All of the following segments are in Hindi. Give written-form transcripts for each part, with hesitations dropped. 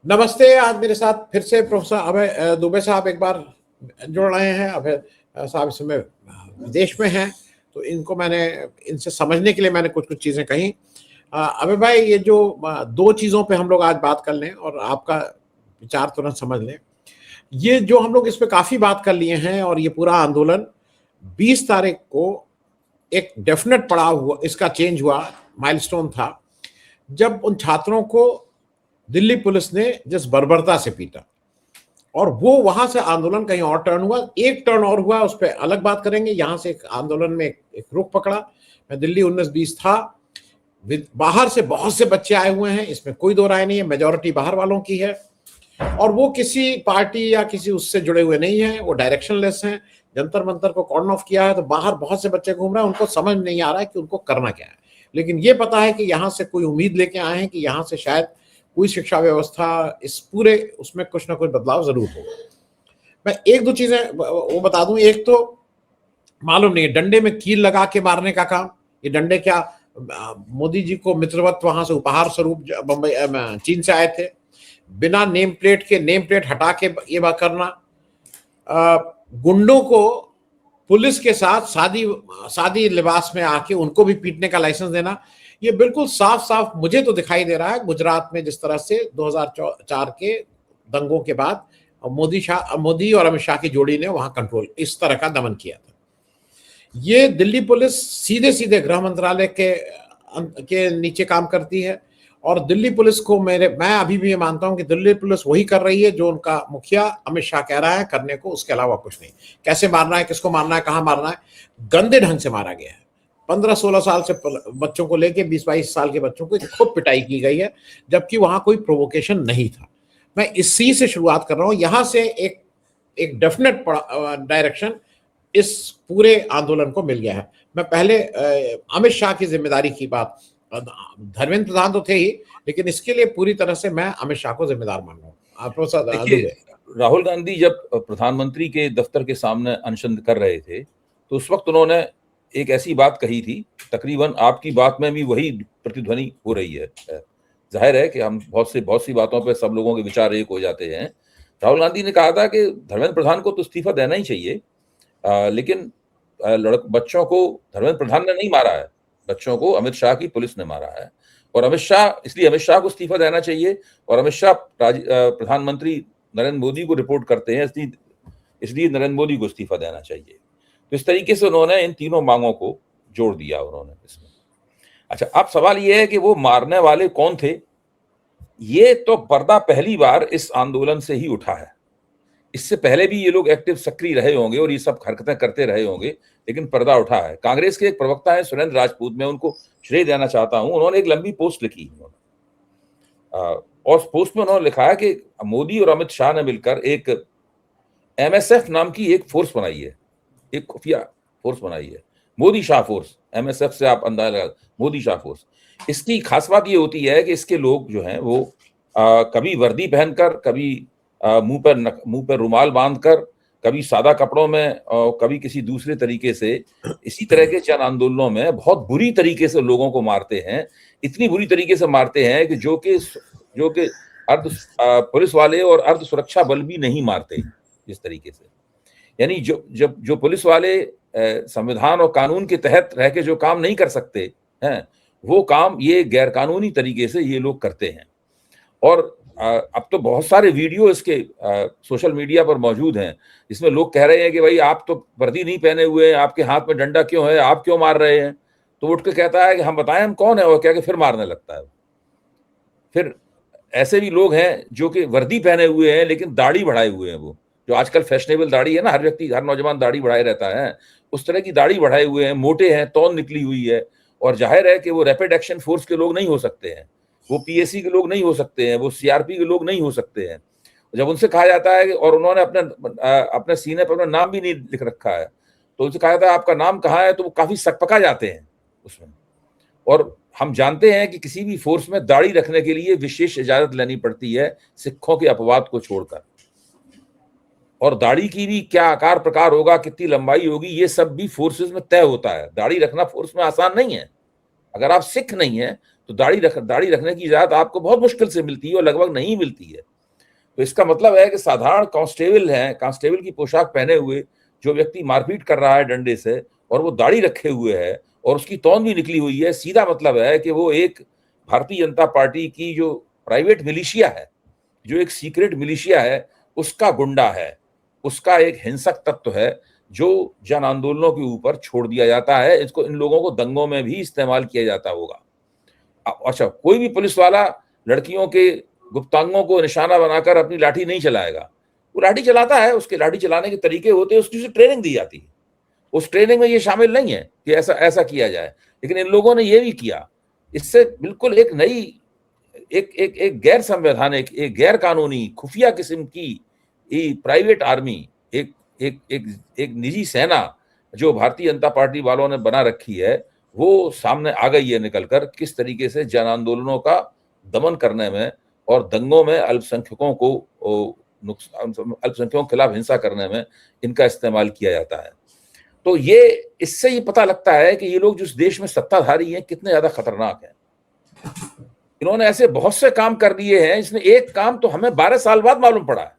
नमस्ते। आज मेरे साथ फिर से प्रोफेसर अभय दुबे साहब एक बार जुड़ रहे हैं। अभय साहब इस समय विदेश में हैं, तो इनको मैंने इनसे समझने के लिए मैंने कुछ कुछ चीज़ें कही। अभय भाई, ये जो दो चीज़ों पे हम लोग आज बात कर लें और आपका विचार तुरंत समझ लें। ये जो हम लोग इस पे काफ़ी बात कर लिए हैं और ये पूरा आंदोलन 20 तारीख को एक डेफिनेट पड़ाव हुआ, इसका चेंज हुआ, माइलस्टोन था, जब उन छात्रों को दिल्ली पुलिस ने जिस बर्बरता से पीटा और वो वहां से आंदोलन कहीं और टर्न हुआ। एक टर्न और हुआ, उस पर अलग बात करेंगे। यहां से एक आंदोलन में एक रुख पकड़ा। मैं दिल्ली 19-20 था, बाहर से बहुत से बच्चे आए हुए हैं, इसमें कोई दो राय नहीं है, मेजोरिटी बाहर वालों की है और वो किसी पार्टी या किसी उससे जुड़े हुए नहीं है, वो डायरेक्शनलेस हैं। जंतर मंतर को कॉर्डन ऑफ किया है, तो बाहर बहुत से बच्चे घूम रहे हैं, उनको समझ नहीं आ रहा है कि उनको करना क्या है। लेकिन ये पता है कि यहाँ से कोई उम्मीद लेके आए हैं कि यहाँ से शायद कोई शिक्षा व्यवस्था इस पूरे उसमें कुछ ना कुछ बदलाव जरूर होगा। मैं एक दो चीजें वो बता दूं। एक तो मालूम नहीं है, डंडे में कील लगा के मारने का काम, ये डंडे क्या मोदी जी को मित्रवत वहां से उपहार स्वरूप बम्बई चीन से आए थे, बिना नेम प्लेट के नेम प्लेट हटा के ये बात करना, गुंडों को पुलिस के साथ सादी लिबास में आके उनको भी पीटने का लाइसेंस देना, ये बिल्कुल साफ साफ मुझे तो दिखाई दे रहा है गुजरात में जिस तरह से 2004 के दंगों के बाद मोदी और अमित शाह की जोड़ी ने वहां कंट्रोल इस तरह का दमन किया था। ये दिल्ली पुलिस सीधे सीधे गृह मंत्रालय के नीचे काम करती है और दिल्ली पुलिस को मैं अभी भी ये मानता हूं कि दिल्ली पुलिस वही कर रही है जो उनका मुखिया अमित शाह कह रहा है करने को, उसके अलावा कुछ नहीं। कैसे मारना है, किसको मारना है, कहां मारना है, गंदे ढंग से मारा गया है। 15-16 साल से बच्चों को लेके 20-22 साल के बच्चों को खूब पिटाई की गई है, जबकि वहां कोई प्रोवोकेशन नहीं था। मैं इसी से शुरुआत कर रहा हूं। यहां से एक डेफिनेट डायरेक्शन इस पूरे आंदोलन को मिल गया है। मैं पहले अमित शाह की जिम्मेदारी की बात, धर्मेंद्र प्रधान तो थे ही, लेकिन इसके लिए पूरी तरह से मैं अमित शाह को जिम्मेदार मान रहा हूँ। प्रोफेसर दुबे, राहुल गांधी जब प्रधानमंत्री के दफ्तर के सामने अनशन कर रहे थे तो उस वक्त उन्होंने एक ऐसी बात कही थी, तकरीबन आपकी बात में भी वही प्रतिध्वनि हो रही है। जाहिर है कि हम बहुत सी बातों पे सब लोगों के विचार एक हो जाते हैं। राहुल गांधी ने कहा था कि धर्मेंद्र प्रधान को तो इस्तीफा देना ही चाहिए, लेकिन बच्चों को धर्मेंद्र प्रधान ने नहीं मारा है, बच्चों को अमित शाह की पुलिस ने मारा है और अमित शाह को इस्तीफा देना चाहिए और अमित शाह प्रधानमंत्री नरेंद्र मोदी को रिपोर्ट करते हैं, इसलिए नरेंद्र मोदी को इस्तीफा देना चाहिए। तो इस तरीके से उन्होंने इन तीनों मांगों को जोड़ दिया उन्होंने इसमें। अच्छा, अब सवाल यह है कि वो मारने वाले कौन थे। ये तो पर्दा पहली बार इस आंदोलन से ही उठा है। इससे पहले भी ये लोग एक्टिव सक्रिय रहे होंगे और ये सब हरकतें करते रहे होंगे, लेकिन पर्दा उठा है। कांग्रेस के एक प्रवक्ता है सुरेंद्र राजपूत, मैं उनको श्रेय देना चाहता हूं। उन्होंने एक लंबी पोस्ट लिखी और उस पोस्ट में उन्होंने लिखा है कि मोदी और अमित शाह ने मिलकर एक MSF नाम की एक फोर्स बनाई है, एक खुफिया फोर्स बनाई है, मोदी शाह फोर्स। MSF से आप अंदाजा लगा, मोदी शाह फोर्स। इसकी खास बात ये होती है कि इसके लोग जो हैं वो कभी वर्दी पहनकर, कभी मुंह पर रुमाल बांधकर, कभी सादा कपड़ों में और कभी किसी दूसरे तरीके से इसी तरह के जन आंदोलनों में बहुत बुरी तरीके से लोगों को मारते हैं। इतनी बुरी तरीके से मारते हैं कि जो कि अर्ध पुलिस वाले और अर्ध सुरक्षा बल भी नहीं मारते इस तरीके से। यानी जो पुलिस वाले संविधान और कानून के तहत रह के जो काम नहीं कर सकते हैं, वो काम ये गैर कानूनी तरीके से ये लोग करते हैं। और अब तो बहुत सारे वीडियो इसके सोशल मीडिया पर मौजूद हैं, जिसमें लोग कह रहे हैं कि भाई आप तो वर्दी नहीं पहने हुए हैं, आपके हाथ में डंडा क्यों है, आप क्यों मार रहे हैं। तो उठ के कहता है कि हम बताएं हम कौन है, और क्या कि फिर मारने लगता है। फिर ऐसे भी लोग हैं जो कि वर्दी पहने हुए हैं लेकिन दाढ़ी बढ़ाए हुए हैं, वो जो आजकल फैशनेबल दाढ़ी है ना, हर व्यक्ति, हर नौजवान दाढ़ी बढ़ाए रहता है, उस तरह की दाढ़ी बढ़ाए हुए हैं, मोटे हैं, तौन निकली हुई है। और जाहिर है कि वो रैपिड एक्शन फोर्स के लोग नहीं हो सकते हैं, वो PSC के लोग नहीं हो सकते हैं, वो CRP के लोग नहीं हो सकते हैं। जब उनसे कहा जाता है कि, और उन्होंने अपने सीने पर अपना नाम भी नहीं लिख रखा है, तो उनसे कहा जाता है आपका नाम कहाँ है, तो वो काफी सकपका जाते हैं उसमें। और हम जानते हैं कि किसी भी फोर्स में दाढ़ी रखने के लिए विशेष इजाजत लेनी पड़ती है, सिखों के अपवाद को छोड़कर। और दाढ़ी की भी क्या आकार प्रकार होगा, कितनी लंबाई होगी, ये सब भी फोर्सेस में तय होता है। दाढ़ी रखना फोर्स में आसान नहीं है। अगर आप सिख नहीं है तो दाढ़ी रखने की इजाजत आपको बहुत मुश्किल से मिलती है और लगभग नहीं मिलती है। तो इसका मतलब है कि साधारण कांस्टेबल है, कांस्टेबल की पोशाक पहने हुए जो व्यक्ति मारपीट कर रहा है डंडे से, और वो दाढ़ी रखे हुए है और उसकी तौन भी निकली हुई है, सीधा मतलब है कि वो एक भारतीय जनता पार्टी की जो प्राइवेट मिलिशिया है, जो एक सीक्रेट मिलिशिया है, उसका गुंडा है, उसका एक हिंसक तत्व है जो जन आंदोलनों के ऊपर छोड़ दिया जाता है। इसको, इन लोगों को दंगों में भी इस्तेमाल किया जाता होगा। अच्छा, कोई भी पुलिस वाला लड़कियों के गुप्तांगों को निशाना बनाकर अपनी लाठी नहीं चलाएगा। वो लाठी चलाता है, उसके लाठी चलाने के तरीके होते हैं, उसकी उसे ट्रेनिंग दी जाती है। उस ट्रेनिंग में ये शामिल नहीं है कि ऐसा ऐसा किया जाए, लेकिन इन लोगों ने ये भी किया। इससे बिल्कुल एक नई, एक एक एक गैर संवैधानिक, एक गैर कानूनी, खुफिया किस्म की प्राइवेट आर्मी, एक एक एक एक निजी सेना जो भारतीय जनता पार्टी वालों ने बना रखी है, वो सामने आ गई है निकलकर, किस तरीके से जन आंदोलनों का दमन करने में और दंगों में अल्पसंख्यकों को, अल्पसंख्यकों के खिलाफ हिंसा करने में इनका इस्तेमाल किया जाता है। तो ये, इससे ये पता लगता है कि ये लोग जिस देश में सत्ताधारी हैं कितने ज्यादा खतरनाक हैं। इन्होंने ऐसे बहुत से काम कर दिए हैं, इसमें एक काम तो हमें 12 साल बाद मालूम पड़ा है,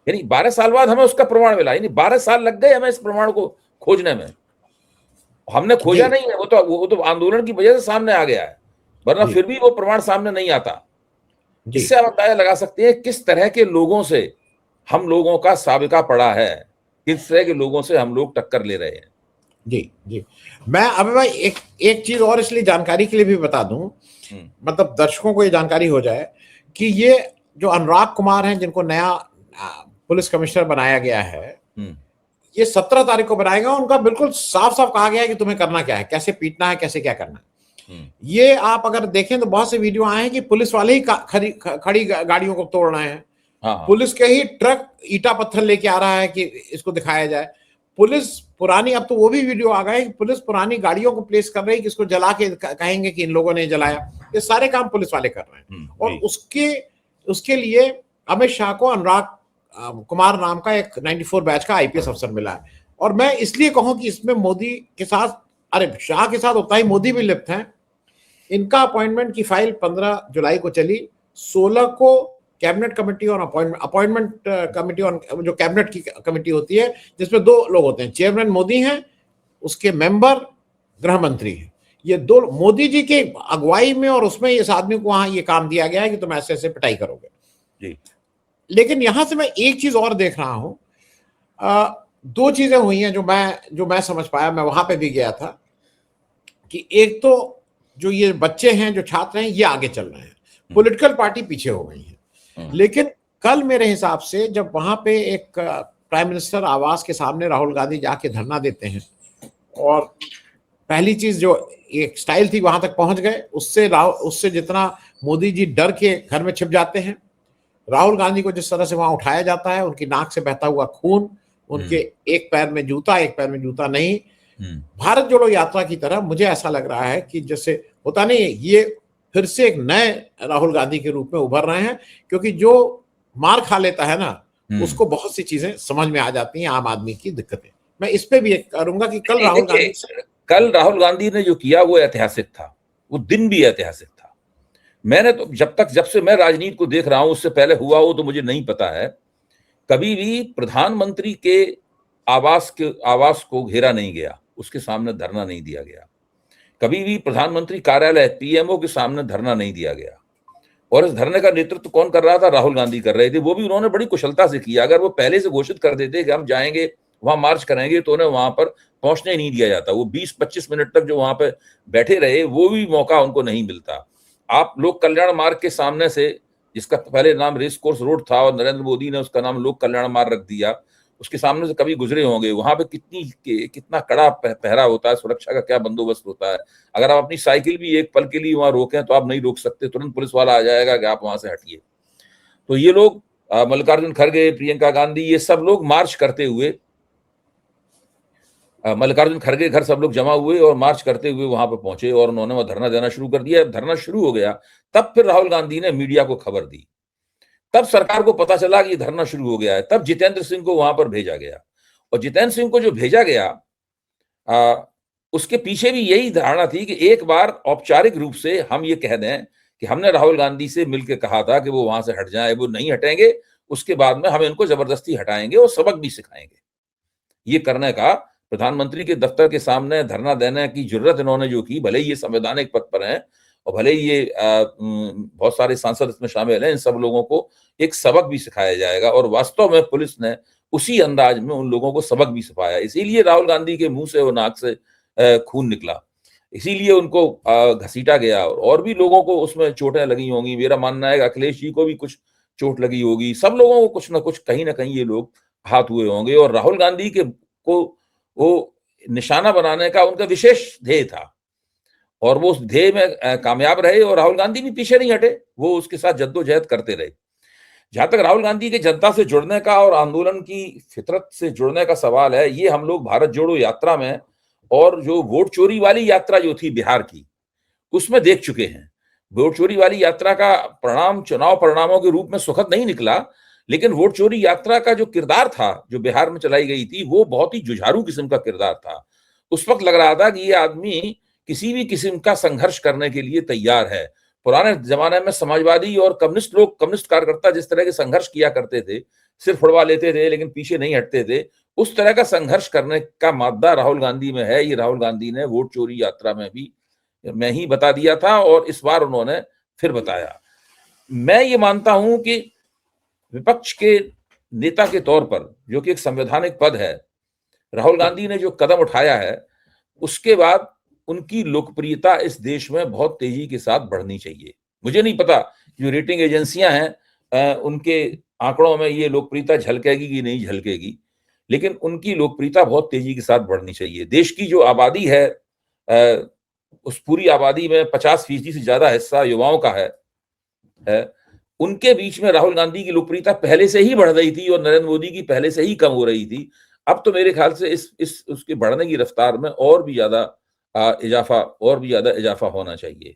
यानी 12 साल बाद हमें उसका प्रमाण मिला, यानी 12 साल लग गए हमें इस प्रमाण को खोजने में। हमने खोजा नहीं है, वो तो आंदोलन की वजह से सामने आ गया है, वरना फिर भी वो प्रमाण सामने नहीं आता। इससे आप अंदाजा लगा सकते हैं किस तरह के लोगों से हम लोगों का साबिका पड़ा है, किस तरह के लोगों से हम लोग टक्कर ले रहे हैं। जी जी, मैं अभी भाई एक चीज और इसलिए जानकारी के लिए भी बता दूं, मतलब दर्शकों को ये जानकारी हो जाए कि ये जो अनुराग कुमार हैं, जिनको नया पुलिस कमिश्नर बनाया गया है, ये 17 तारीख को बनाया गया। उनका बिल्कुल साफ साफ कहा गया है कि तुम्हें करना क्या है, कैसे पीटना है, कैसे क्या करना है। ये आप अगर देखें तो बहुत से वीडियो आए हैं कि पुलिस वाले ही खड़ी गाड़ियों को तोड़ रहे हैं। पुलिस के ही ट्रक ईटा पत्थर लेके आ रहा है कि इसको दिखाया जाए। पुलिस पुरानी, अब तो वो भी वीडियो आ गए, पुलिस पुरानी गाड़ियों को प्लेस कर रही है कि इसको जला के कहेंगे कि इन लोगों ने जलाया। ये सारे काम पुलिस वाले कर रहे हैं। और उसके लिए अमित शाह को अनुराग कुमार नाम का एक 94 बैच का आईपीएस अफसर मिला है। और मैं इसलिए कहूं कि इसमें मोदी के साथ, अरे शाह के साथ उतना ही मोदी भी लिप्त हैं। इनका अपॉइंटमेंट की फाइल 15 जुलाई को चली, 16 को कैबिनेट कमेटी और अपॉइंटमेंट कमेटी और जो कैबिनेट की कमेटी होती है, जिसमें 2 लोग होते हैं, चेयरमैन मोदी हैं, उसके मेंबर गृह मंत्री हैं। ये 2 मोदी जी के अगुवाई में और उसमें इस आदमी को वहां ये काम दिया गया है कि तुम ऐसे ऐसे पिटाई करोगे जी। लेकिन यहां से मैं एक चीज और देख रहा हूं, 2 चीजें हुई हैं जो मैं समझ पाया, मैं वहां पे भी गया था, कि एक तो जो ये बच्चे हैं, जो छात्र हैं, ये आगे चल रहे हैं, पॉलिटिकल पार्टी पीछे हो गई है। लेकिन कल मेरे हिसाब से जब वहां पे एक प्राइम मिनिस्टर आवास के सामने राहुल गांधी जाके धरना देते हैं, और पहली चीज जो एक स्टाइल थी, वहां तक पहुंच गए, उससे जितना मोदी जी डर के घर में छिप जाते हैं, राहुल गांधी को जिस तरह से वहां उठाया जाता है, उनकी नाक से बहता हुआ खून, उनके एक पैर में जूता, एक पैर में जूता नहीं, भारत जोड़ो यात्रा की तरह मुझे ऐसा लग रहा है कि जैसे होता नहीं, ये फिर से एक नए राहुल गांधी के रूप में उभर रहे हैं। क्योंकि जो मार खा लेता है ना, उसको बहुत सी चीजें समझ में आ जाती हैं, आम आदमी की दिक्कतें। मैं इस पे भी एक करूंगा कि कल राहुल गांधी ने जो किया वो ऐतिहासिक था, वो दिन भी ऐतिहासिक था। मैंने तो जब से मैं राजनीति को देख रहा हूं, उससे पहले हुआ हो तो मुझे नहीं पता है, कभी भी प्रधानमंत्री के आवास को घेरा नहीं गया, उसके सामने धरना नहीं दिया गया। कभी भी प्रधानमंत्री कार्यालय पीएमओ के सामने धरना नहीं दिया गया। और इस धरने का नेतृत्व कौन कर रहा था? राहुल गांधी कर रहे थे। वो भी उन्होंने बड़ी कुशलता से किया। अगर वो पहले से घोषित कर देते कि हम जाएंगे वहां मार्च करेंगे, तो उन्हें वहां पर पहुंचने नहीं दिया जाता। वो 20-25 मिनट तक जो वहां पे बैठे रहे, वो भी मौका उनको नहीं मिलता। आप लोक कल्याण मार्ग के सामने से, जिसका पहले नाम रेस कोर्स रोड था और नरेंद्र मोदी ने उसका नाम लोक कल्याण मार्ग रख दिया, उसके सामने से कभी गुजरे होंगे। वहां पे कितना कड़ा पहरा होता है, सुरक्षा का क्या बंदोबस्त होता है। अगर आप अपनी साइकिल भी एक पल के लिए वहां रोकें तो आप नहीं रोक सकते, तुरंत पुलिस वाला आ जाएगा कि आप वहां से हटिए। तो ये लोग, मल्लिकार्जुन खड़गे, प्रियंका गांधी, ये सब लोग मार्च करते हुए, मल्लिकार्जुन खड़गे घर सब लोग जमा हुए और मार्च करते हुए वहां पर पहुंचे और उन्होंने वहां धरना देना शुरू कर दिया। धरना शुरू हो गया, तब फिर राहुल गांधी ने मीडिया को खबर दी, तब सरकार को पता चला कि धरना शुरू हो गया है। तब जितेंद्र सिंह को वहां पर भेजा गया, और जितेंद्र सिंह को जो भेजा गया, उसके पीछे भी यही धारणा थी कि एक बार औपचारिक रूप से हम ये कह दें कि हमने राहुल गांधी से मिलकर कहा था कि वो वहां से हट जाए, वो नहीं हटेंगे, उसके बाद में हम इनको जबरदस्ती हटाएंगे और सबक भी सिखाएंगे। ये करने का प्रधानमंत्री के दफ्तर के सामने धरना देने की जरूरत इन्होंने जो की, भले ही ये संवैधानिक पद पर हैं और भले ही ये बहुत सारे सांसद इसमें शामिल हैं, इन सब लोगों को एक सबक भी सिखाया जाएगा। और वास्तव में पुलिस ने उसी अंदाज में उन लोगों को सबक भी सिखाया। इसीलिए राहुल गांधी के मुंह से और नाक से खून निकला, इसीलिए उनको घसीटा गया और भी लोगों को उसमें चोटें लगी होंगी। मेरा मानना है कि अखिलेश जी को भी कुछ चोट लगी होगी, सब लोगों को कुछ ना कुछ कहीं ना कहीं ये लोग हाथ हुए होंगे। और राहुल गांधी के को वो निशाना बनाने का उनका विशेष ध्येय था और वो उस ध्येय में कामयाब रहे और राहुल गांधी भी पीछे नहीं हटे, वो उसके साथ जद्दोजहद करते रहे। जहां तक राहुल गांधी के जनता से जुड़ने का और आंदोलन की फितरत से जुड़ने का सवाल है, ये हम लोग भारत जोड़ो यात्रा में और जो वोट चोरी वाली यात्रा जो थी बिहार की, उसमें देख चुके हैं। वोट चोरी वाली यात्रा का परिणाम चुनाव परिणामों के रूप में सुखद नहीं निकला, लेकिन वोट चोरी यात्रा का जो किरदार था जो बिहार में चलाई गई थी, वो बहुत ही जुझारू किस्म का किरदार था। उस वक्त लग रहा था कि ये आदमी किसी भी किस्म का संघर्ष करने के लिए तैयार है। पुराने जमाने में समाजवादी और कम्युनिस्ट कार्यकर्ता जिस तरह के संघर्ष किया करते थे, सिर्फ उड़वा लेते थे लेकिन पीछे नहीं हटते थे, उस तरह का संघर्ष करने का मादा राहुल गांधी में है। ये राहुल गांधी ने वोट चोरी यात्रा में भी मैं ही बता दिया था और इस बार उन्होंने फिर बताया। मैं ये मानता हूं कि विपक्ष के नेता के तौर पर, जो कि एक संवैधानिक पद है, राहुल गांधी ने जो कदम उठाया है, उसके बाद उनकी लोकप्रियता इस देश में बहुत तेजी के साथ बढ़नी चाहिए। मुझे नहीं पता जो रेटिंग एजेंसियां हैं उनके आंकड़ों में ये लोकप्रियता झलकेगी कि नहीं झलकेगी, लेकिन उनकी लोकप्रियता बहुत तेजी के साथ बढ़नी चाहिए। देश की जो आबादी है उस पूरी आबादी में 50% से ज्यादा हिस्सा युवाओं का है। उनके बीच में राहुल गांधी की लोकप्रियता पहले से ही बढ़ रही थी और नरेंद्र मोदी की पहले से ही कम हो रही थी। अब तो मेरे ख्याल से इस उसके बढ़ने की रफ्तार में और भी ज्यादा इजाफा होना चाहिए।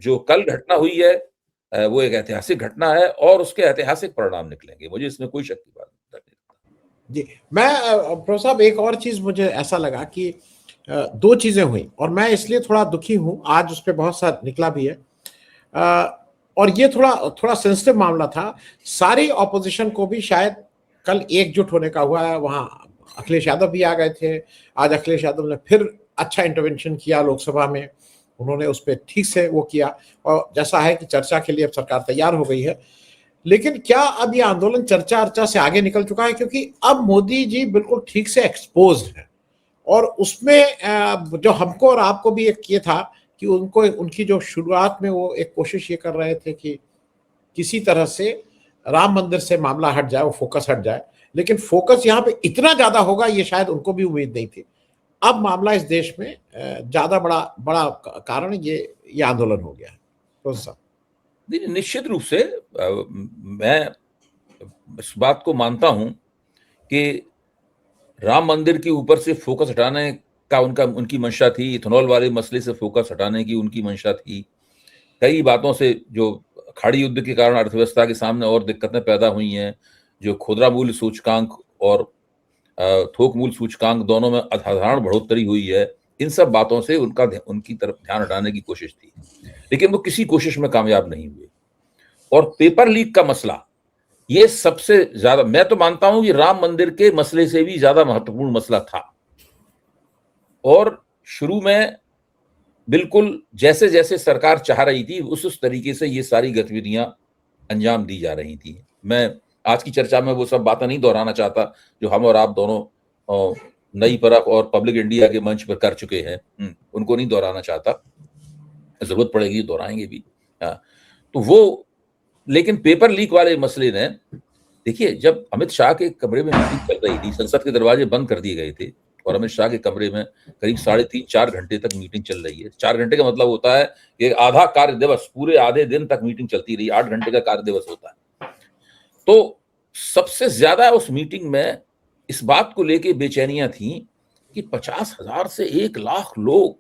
जो कल घटना हुई है वो एक ऐतिहासिक घटना है और उसके ऐतिहासिक परिणाम निकलेंगे, मुझे इसमें कोई शक की बात नहीं। जी, मैं प्रोफेसर साहब एक और चीज मुझे ऐसा लगा कि दो चीजें हुई और मैं इसलिए थोड़ा दुखी हूं, आज उस पर बहुत सा निकला भी है और ये थोड़ा सेंसिटिव मामला था। सारी ऑपोजिशन को भी शायद कल एकजुट होने का हुआ है। वहां अखिलेश यादव भी आ गए थे। आज अखिलेश यादव ने फिर अच्छा इंटरवेंशन किया लोकसभा में, उन्होंने उस पर ठीक से वो किया और जैसा है कि चर्चा के लिए अब सरकार तैयार हो गई है। लेकिन क्या अब ये आंदोलन चर्चा से आगे निकल चुका है? क्योंकि अब मोदी जी बिल्कुल ठीक से एक्सपोज्ड है और उसमें जो हमको और आपको भी एक ये था कि उनकी जो शुरुआत में वो एक कोशिश ये कर रहे थे कि किसी तरह से राम मंदिर से मामला हट जाए, वो फोकस हट जाए, लेकिन फोकस यहाँ पे इतना ज्यादा होगा ये शायद उनको भी उम्मीद नहीं थी। अब मामला इस देश में ज्यादा बड़ा कारण ये आंदोलन हो गया है। तो साहब निश्चित रूप से मैं इस बात को मानता हूं कि राम मंदिर के ऊपर से फोकस हटाने का उनकी मंशा थी, इथेनॉल वाले मसले से फोकस हटाने की उनकी मंशा थी। कई बातों से जो खाड़ी युद्ध के कारण अर्थव्यवस्था के सामने और दिक्कतें पैदा हुई हैं, जो खुदरा मूल्य सूचकांक और थोक मूल्य सूचकांक दोनों में असाधारण बढ़ोतरी हुई है, इन सब बातों से उनकी तरफ ध्यान हटाने की कोशिश थी, लेकिन वो किसी कोशिश में कामयाब नहीं हुए। और पेपर लीक का मसला, ये सबसे ज्यादा, मैं तो मानता हूं कि राम मंदिर के मसले से भी ज्यादा महत्वपूर्ण मसला था। और शुरू में बिल्कुल जैसे जैसे सरकार चाह रही थी उस तरीके से ये सारी गतिविधियां अंजाम दी जा रही थी। मैं आज की चर्चा में वो सब बातें नहीं दोहराना चाहता जो हम और आप दोनों नई परख और पब्लिक इंडिया के मंच पर कर चुके हैं, उनको नहीं दोहराना चाहता, जरूरत पड़ेगी दोहराएंगे भी। तो वो, लेकिन पेपर लीक वाले मसले ने, देखिए जब अमित शाह के कमरे में मीटिंग चल रही थी, संसद के दरवाजे बंद कर दिए गए थे और अमित शाह के कमरे में करीब 3.5-4 घंटे तक मीटिंग चल रही है। 4 घंटे का मतलब होता है कि आधा कार्य दिवस, पूरे आधे दिन तक मीटिंग चलती रही, 8 घंटे का कार्य दिवस होता है। तो सबसे ज्यादा उस मीटिंग में इस बात को लेके बेचैनियां थी कि 50,000 से 1 लाख लोग,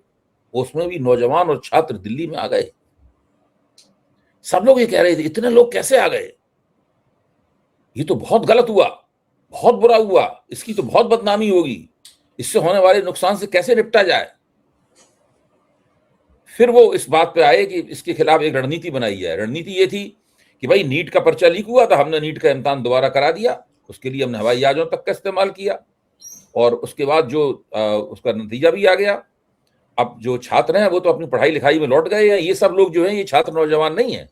उसमें भी नौजवान और छात्र, दिल्ली में आ गए। सब लोग ये कह रहे थे इतने लोग कैसे आ गए, ये तो बहुत गलत हुआ, बहुत बुरा हुआ, इसकी तो बहुत बदनामी होगी, इससे होने वाले नुकसान से कैसे निपटा जाए। फिर वो इस बात पे आए कि इसके खिलाफ एक रणनीति बनाई है। रणनीति ये थी कि भाई नीट का पर्चा लीक हुआ था, हमने नीट का इम्तिहान दोबारा करा दिया, उसके लिए हमने हवाई जहाजों तक का इस्तेमाल किया, और उसके बाद जो उसका नतीजा भी आ गया। अब जो छात्र हैं वो तो अपनी पढ़ाई लिखाई में लौट गए हैं। ये सब लोग जो हैं ये छात्र नौजवान नहीं है,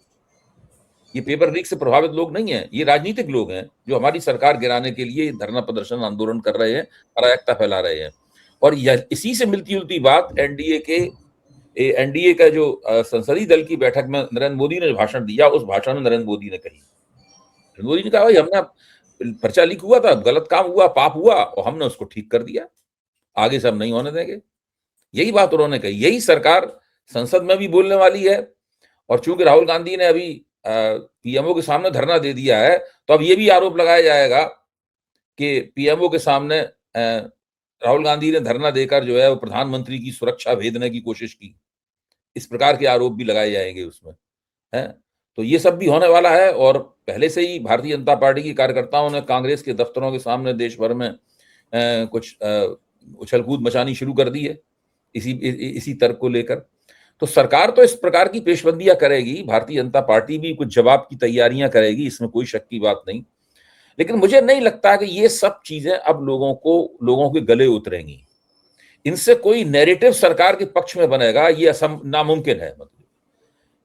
ये पेपर लीक से प्रभावित लोग नहीं है, ये राजनीतिक लोग हैं जो हमारी सरकार गिराने के लिए धरना प्रदर्शन आंदोलन कर रहे हैं, अराजकता फैला रहे हैं। और यह इसी से मिलती जुलती बात एनडीए का जो संसदीय दल की बैठक में नरेंद्र मोदी ने भाषण दिया, उस भाषण में नरेंद्र मोदी ने कही। नरेंद्र मोदी ने कहा भाई हमने पर्चा लीक हुआ था, गलत काम हुआ, पाप हुआ, और हमने उसको ठीक कर दिया, आगे से हम नहीं होने देंगे। यही बात उन्होंने कही, यही सरकार संसद में भी बोलने वाली है। और चूंकि राहुल गांधी ने अभी पीएमओ के सामने धरना दे दिया है, तो अब ये भी आरोप लगाया जाएगा कि पीएमओ के सामने राहुल गांधी ने धरना देकर जो है वो प्रधानमंत्री की सुरक्षा भेदने की कोशिश की। इस प्रकार के आरोप भी लगाए जाएंगे उसमें, है। तो ये सब भी होने वाला है। और पहले से ही भारतीय जनता पार्टी के कार्यकर्ताओं ने कांग्रेस के दफ्तरों के सामने देश भर में कुछ उछल कूद मचानी शुरू कर दी है इसी तर्क को लेकर। तो सरकार तो इस प्रकार की पेशबंदियां करेगी, भारतीय जनता पार्टी भी कुछ जवाब की तैयारियां करेगी, इसमें कोई शक की बात नहीं। लेकिन मुझे नहीं लगता कि ये सब चीजें अब लोगों के गले उतरेंगी। इनसे कोई नैरेटिव सरकार के पक्ष में बनेगा ये नामुमकिन है। मतलब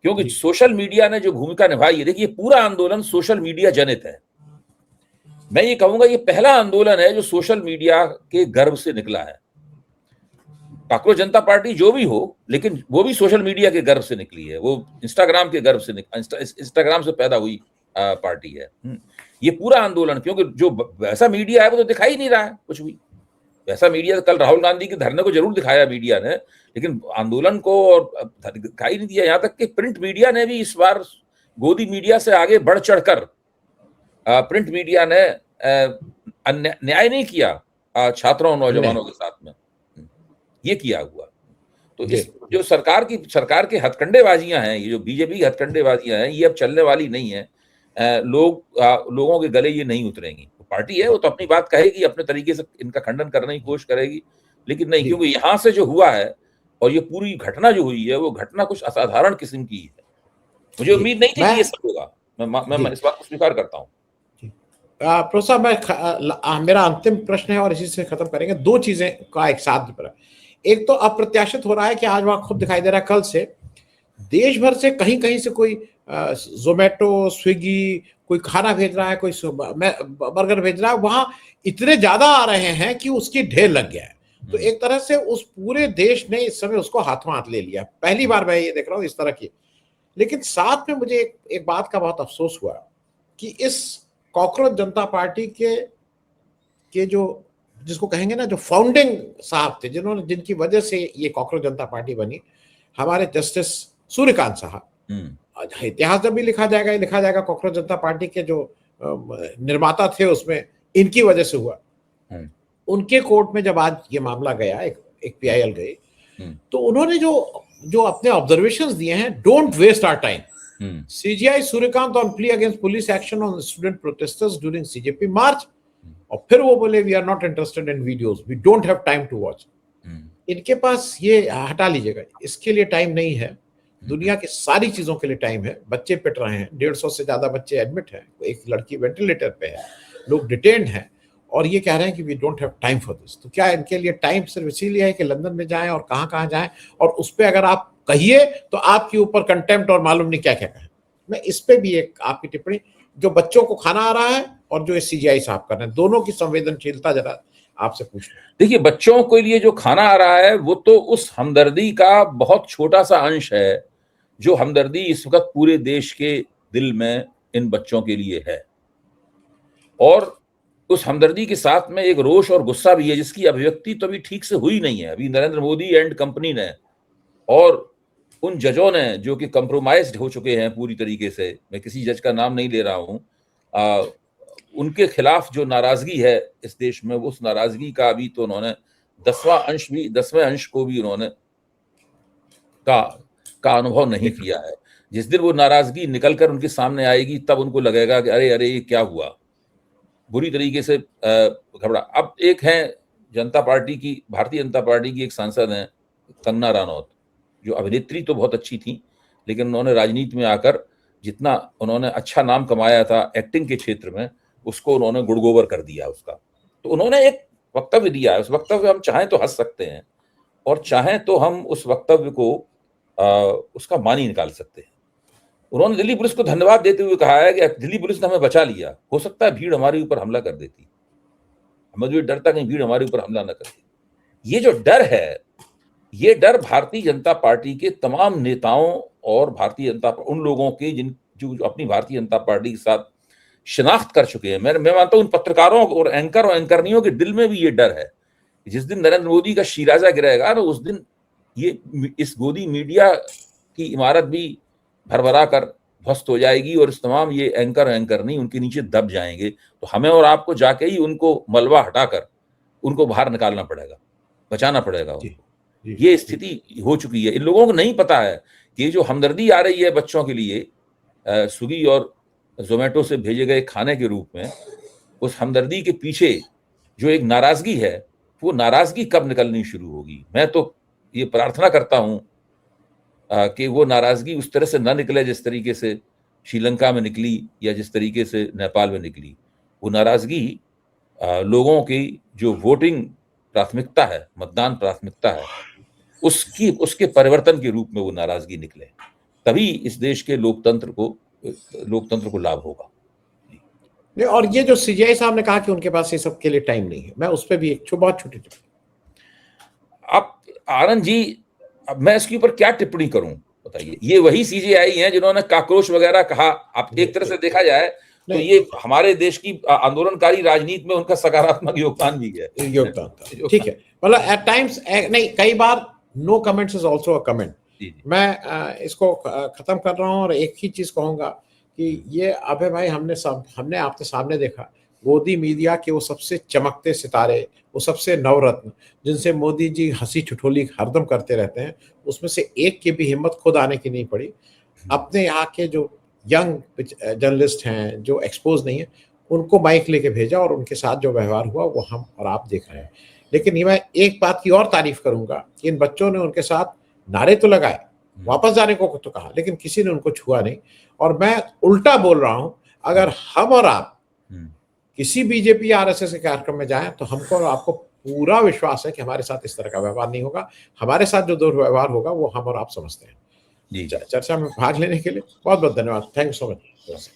क्योंकि सोशल मीडिया ने जो भूमिका निभाई है, देखिए पूरा आंदोलन सोशल मीडिया जनित है। मैं ये कहूंगा ये पहला आंदोलन है जो सोशल मीडिया के गर्भ से निकला है। कांग्रेस जनता पार्टी जो भी हो, लेकिन वो भी सोशल मीडिया के गर्भ से निकली है, वो इंस्टाग्राम के गर्भ से इंस्टाग्राम से पैदा हुई पार्टी है। ये पूरा आंदोलन, क्योंकि जो वैसा मीडिया है वो तो दिखाई नहीं रहा है कुछ भी। वैसा मीडिया कल राहुल गांधी के धरने को जरूर दिखाया मीडिया ने, लेकिन आंदोलन को और दिखाई नहीं दिया। यहां तक कि प्रिंट मीडिया ने भी इस बार गोदी मीडिया से आगे बढ़ चढ़कर प्रिंट मीडिया ने न्याय नहीं किया छात्रों और नौजवानों के साथ में, ये किया हुआ। तो इस जो सरकार के हथकंडेबाजियां हैं, ये जो बीजेपी की हथकंडेबाजियां हैं, ये अब चलने वाली नहीं है। लोगों के गले ये नहीं उतरेंगी। पार्टी है वो तो अपनी बात कहेगी, अपने तरीके से इनका खंडन करने की कोशिश करेगी, लेकिन नहीं, क्योंकि यहां से जो हुआ है और ये पूरी घटना जो हुई है वो घटना कुछ असाधारण किस्म की है। मुझे उम्मीद नहीं थी कि ये सब होगा। मैं इस बात को स्वीकार करता हूँ। प्रोफेसर मेरा अंतिम प्रश्न है और इसी से खत्म करेंगे। दो चीजें का एक साथ पर, एक तो अप्रत्याशित हो रहा है कि आज वहां खुद दिखाई दे रहा है, कल से देश भर से कहीं कहीं से कोई जोमेटो, स्विगी, कोई खाना भेज रहा है, कोई बर्गर भेज रहा है, वहां इतने ज्यादा आ रहे हैं कि उसकी ढेर लग गया है। तो एक तरह से उस पूरे देश ने इस समय उसको हाथों हाथ ले लिया। पहली बार मैं ये देख रहा हूं इस तरह की। लेकिन साथ में मुझे एक बात का बहुत अफसोस हुआ कि इस कॉकरोच जनता पार्टी के जो जिसको कहेंगे ना, जो फाउंडिंग साहब थे, जिनकी वजह से ये कॉकरोच जनता पार्टी बनी, हमारे जस्टिस सूर्यकांत साहब, इतिहास जब भी लिखा जाएगा कॉकरोच जनता पार्टी के जो निर्माता थे उसमें इनकी वजह से हुआ। उनके कोर्ट में जब आज ये मामला गया, एक पीआईएल गई, तो उन्होंने जो अपने ऑब्जर्वेशंस दिए हैं, don't waste our time, CGI Suryakant on plea against police action on student protesters during CJP March, और फिर वो बोले we are not interested in videos, we don't have time to watch. इनके पास ये हटा लीजिएगा, इसके लिए टाइम नहीं है। दुनिया की सारी चीजों के लिए टाइम है। बच्चे पिट रहे हैं, 150 से ज्यादा बच्चे एडमिट हैं, एक लड़की वेंटिलेटर पे है, लोग डिटेन्ड हैं, और ये कह रहे हैं कि we don't have time for this. तो क्या इनके लिए टाइम सिर्फ इसीलिए है कि लंदन में जाएं और कहां जाएं, और उस पर अगर आप कहिए तो आपके ऊपर कंटेम्प्ट और मालूम नहीं क्या क्या कहें। मैं इस पे भी एक आपकी टिप्पणी, जो बच्चों को खाना आ रहा है और जो CGI साहब कर रहे हैं, दोनों की संवेदनशीलता जरा आपसे पूछ लें। देखिए, बच्चों के लिए जो खाना आ रहा है वो तो उस हमदर्दी का बहुत छोटा सा अंश है जो हमदर्दी इस वक्त पूरे देश के दिल में इन बच्चों के लिए है। और उस हमदर्दी के साथ में एक रोष और गुस्सा भी है जिसकी अभिव्यक्ति तो अभी ठीक से हुई नहीं है। अभी नरेंद्र मोदी एंड कंपनी ने और उन जजों ने जो कि कंप्रोमाइज्ड हो चुके हैं पूरी तरीके से, मैं किसी जज का नाम नहीं ले रहा हूं, उनके खिलाफ जो नाराजगी है इस देश में, उस नाराजगी का अभी तो उन्होंने 10वें अंश को भी उन्होंने का अनुभव नहीं किया है। जिस दिन वो नाराजगी निकलकर उनके सामने आएगी तब उनको लगेगा कि अरे ये क्या हुआ, बुरी तरीके से घबरा। अब एक है भारतीय जनता पार्टी की एक सांसद हैं कंगना रनौत, जो अभिनेत्री तो बहुत अच्छी थी, लेकिन उन्होंने राजनीति में आकर जितना उन्होंने अच्छा नाम कमाया था एक्टिंग के क्षेत्र में, उसको उन्होंने गुड़गोबर कर दिया उसका। तो उन्होंने एक वक्तव्य दिया है, उस वक्तव्य हम चाहें तो हंस सकते हैं और चाहें तो हम उस वक्तव्य को उसका मानी निकाल सकते हैं। उन्होंने दिल्ली पुलिस को धन्यवाद देते हुए कहा है कि दिल्ली पुलिस ने हमें बचा लिया, हो सकता है भीड़ हमारे ऊपर हमला कर देती, हमें जो डर था कहीं भीड़ हमारे ऊपर हमला न करती। ये जो डर है, ये डर भारतीय जनता पार्टी के तमाम नेताओं और भारतीय जनता उन लोगों के जो अपनी भारतीय जनता पार्टी के साथ शिनाख्त कर चुके हैं। मैं मानता हूं उन पत्रकारों और एंकरनियों के दिल में भी ये डर है। जिस दिन नरेंद्र मोदी का शीराजा गिरेगा ना, उस दिन ये इस गोदी मीडिया की इमारत भी भरभरा कर ध्वस्त हो जाएगी और इस तमाम ये एंकर नहीं उनके नीचे दब जाएंगे। तो हमें और आपको जाके ही उनको मलबा हटाकर उनको बाहर निकालना पड़ेगा, बचाना पड़ेगा उनको। ये स्थिति हो चुकी है। इन लोगों को नहीं पता है कि जो हमदर्दी आ रही है बच्चों के लिए स्विगी और जोमेटो से भेजे गए खाने के रूप में, उस हमदर्दी के पीछे जो एक नाराजगी है, वो नाराजगी कब निकलनी शुरू होगी। मैं तो ये प्रार्थना करता हूं कि वो नाराजगी उस तरह से ना निकले जिस तरीके से श्रीलंका में निकली या जिस तरीके से नेपाल में निकली। वो नाराजगी लोगों की जो वोटिंग प्राथमिकता है, मतदान प्राथमिकता है, उसके परिवर्तन के रूप में वो नाराजगी निकले, तभी इस देश के लोकतंत्र को लाभ होगा। और ये जो सीजेआई साहब ने कहा कि उनके पास ये सब के लिए टाइम नहीं है, मैं उस पर भी एक बहुत छोटी टिप्पणी। अब आनंद जी, अब मैं इसके ऊपर क्या टिप्पणी करूं बताइए। ये वही सीजेआई हैं जिन्होंने काकरोच वगैरह कहा। आप एक तरह से देखा जाए तो ये हमारे देश की आंदोलनकारी राजनीति में उनका सकारात्मक योगदान भी है। योगदान था, ठीक है। मतलब एट टाइम्स नहीं, कई बार no comments is also a comment. मैं इसको खत्म कर रहा हूं और एक ही चीज कहूंगा कि ये अभय भाई हमने आपके सामने देखा गोदी मीडिया के वो सबसे चमकते सितारे, वो सबसे नवरत्न जिनसे मोदी जी हंसी ठिठोली हरदम करते रहते हैं, उसमें से एक की भी हिम्मत खुद आने की नहीं पड़ी। अपने यहाँ के जो यंग जर्नलिस्ट हैं जो एक्सपोज नहीं है, उनको माइक लेके भेजा और उनके साथ जो व्यवहार हुआ वो हम और आप देख रहे हैं। लेकिन ये मैं एक बात की और तारीफ करूंगा कि इन बच्चों ने उनके साथ नारे तो लगाए, वापस जाने को तो कहा, लेकिन किसी ने उनको छुआ नहीं। और मैं उल्टा बोल रहा हूं, अगर हम और आप किसी बीजेपी आरएसएस के कार्यक्रम में जाएं तो हमको और आपको पूरा विश्वास है कि हमारे साथ इस तरह का व्यवहार नहीं होगा। हमारे साथ जो दुर्व्यवहार होगा वो हम और आप समझते हैं। चर्चा में भाग लेने के लिए बहुत बहुत धन्यवाद। Thank you so much.